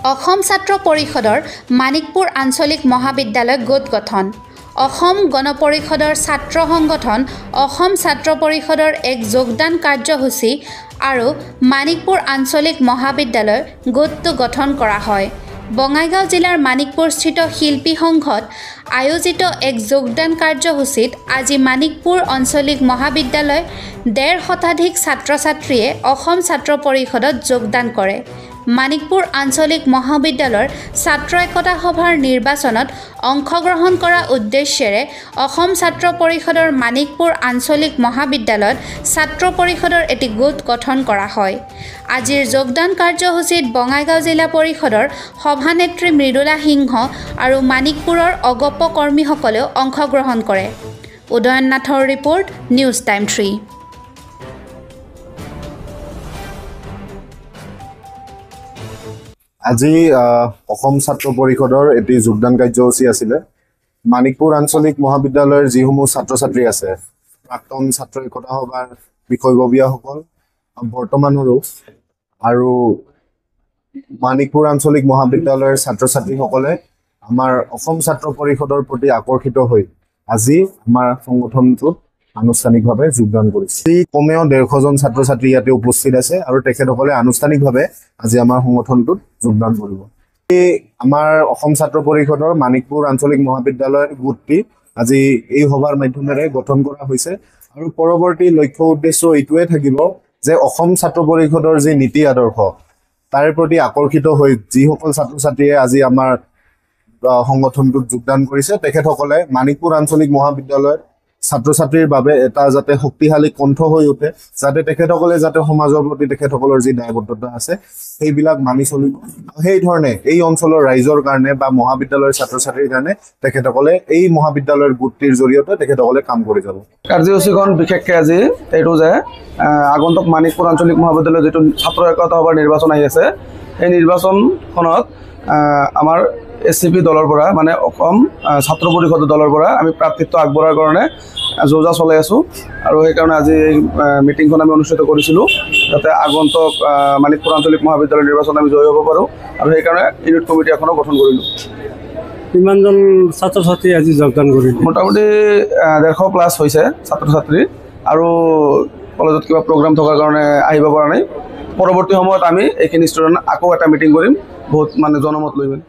অসম ছাত্ৰ পৰিষদৰ মানিকপুৰ আঞ্চলিক মহাবিদ্যালয় গোট গঠন। অসম গণ পৰিষদৰ ছাত্ৰ সংগঠন অসম ছাত্ৰ পৰিষদৰ এক যোগদান কাৰ্যসূচী আৰু মানিকপুৰ আঞ্চলিক মহাবিদ্যালয় গোটটো গঠন কৰা হয়। বঙাইগাঁও জিলাৰ মানিকপুৰস্থিত শিল্পী সংঘত আয়োজিত এক যোগদান কাৰ্যসূচীত আজি মানিকপুৰ আঞ্চলিক মহাবিদ্যালয় ১.৫ শতাধিক ছাত্ৰ ছাত্ৰীয়ে অসম ছাত্ৰ পৰিষদত যোগদান কৰে। মানিকপুৰ আঞ্চলিক মহাবিদ্যালয়ৰ ছাত্ৰ একতা সভাৰ নিৰ্বাচনত অংশগ্ৰহণ কৰা উদ্দেশ্যেৰে অসম ছাত্ৰ পৰিষদৰ মানিকপুৰ আঞ্চলিক মহাবিদ্যালয়ত ছাত্ৰ পৰিষদৰ এটি গোট গঠন কৰা হয়। আজিৰ যোগদান কাৰ্যসূচীত বঙাইগাঁও জিলা পৰিষদৰ সভানেত্ৰী মৃদুলা সিংহ আৰু মানিকপুৰৰ অগপ কৰ্মীসকলেও অংশগ্ৰহণ কৰে। উদয়ন নাথৰ ৰিপৰ্ট, নিউজ টাইম 3। আজি অসম ছাত্ৰ পৰিষদৰ এটি যোগদান কাৰ্যসূচী আছিলে। মানিকপুৰ আঞ্চলিক মহাবিদ্যালয়ৰ যিসমূহ ছাত্ৰ ছাত্ৰী আছে, প্ৰাক্তন ছাত্ৰ একতা সভাৰ বিষয়ববীয়াসকল বৰ্তমানৰো আৰু মানিকপুৰ আঞ্চলিক মহাবিদ্যালয়ৰ ছাত্ৰ ছাত্ৰীসকলে আমাৰ অসম ছাত্ৰ পৰিষদৰ প্ৰতি আকৰ্ষিত হৈ আজি আমাৰ সংগঠনটোত আনুষ্ঠানিকভাৱে যোগদান কৰিছে। কমেও ১৫০ জন ছাত্ৰ ছাত্ৰী ইয়াতে উপস্থিত আছে আৰু তেখেতসকলে আনুষ্ঠানিকভাৱে আজি আমাৰ সংগঠনটোত যোগদান কৰিব। আমাৰ অসম ছাত্ৰ পৰিষদৰ মানিকপুৰ আঞ্চলিক মহাবিদ্যালয়ৰ গোটটি আজি এই সভাৰ মাধ্যমেৰে গঠন কৰা হৈছে আৰু পৰৱৰ্তী লক্ষ্য উদ্দেশ্য এইটোৱে থাকিব যে অসম ছাত্ৰ পৰিষদৰ যি নীতি আদৰ্শ তাৰ প্ৰতি আকৰ্ষিত হৈ যিসকল ছাত্ৰ ছাত্ৰীয়ে আজি আমাৰ সংগঠনটোত যোগদান কৰিছে তেখেতসকলে মানিকপুৰ আঞ্চলিক মহাবিদ্যালয়ৰ ছাত্ৰ ছাত্ৰীৰ বাবে এটা যাতে শক্তিশালী কণ্ঠ হৈ উঠে, যাতে তেখেতসকলে যাতে সমাজৰ প্ৰতি তেখেতসকলৰ যি দায়বদ্ধতা আছে সেইবিলাক মানি চলিব। সেই ধৰণে এই অঞ্চলৰ ৰাইজৰ কাৰণে বা মহাবিদ্যালয়ৰ ছাত্ৰ ছাত্ৰীৰ কাৰণে তেখেতসকলে এই মহাবিদ্যালয়ৰ গোটটিৰ জৰিয়তে তেখেতসকলে কাম কৰি যাব। কাৰ্যসূচীখন বিশেষকৈ আজি এইটো যে আগন্তুক মানিকপুৰ আঞ্চলিক মহাবিদ্যালয়ৰ যিটো ছাত্ৰ একতা সভাৰ নিৰ্বাচন আহি আছে, সেই নিৰ্বাচনখনত আমাৰ SCP দলৰ পৰা মানে অসম ছাত্ৰ পৰিষদ দলৰ পৰা আমি প্ৰাৰ্থিত্ব আগবঢ়াৰ কাৰণে যোজা চলাই আছোঁ আৰু সেইকাৰণে আজি এই মিটিংখন আমি অনুষ্ঠিত কৰিছিলোঁ যাতে আগন্তুক মানিকপুৰ আঞ্চলিক মহাবিদ্যালয় নিৰ্বাচন আমি জয়ী হ'ব পাৰোঁ আৰু সেইকাৰণে ইউনিট কমিটি এখনো গঠন কৰিলোঁ। কিমানজন ছাত্ৰ ছাত্ৰী আজি যোগদান কৰিলে? মোটামুটি ১৫০+ হৈছে ছাত্ৰ ছাত্ৰী আৰু কলেজত কিবা প্ৰগ্ৰাম থকাৰ কাৰণে আহিব পৰা নাই। পৰৱৰ্তী সময়ত আমি এইখিনি ষ্টুডেণ্ট আকৌ এটা মিটিং কৰিম বহুত মানে জনমত লৈ মেলি।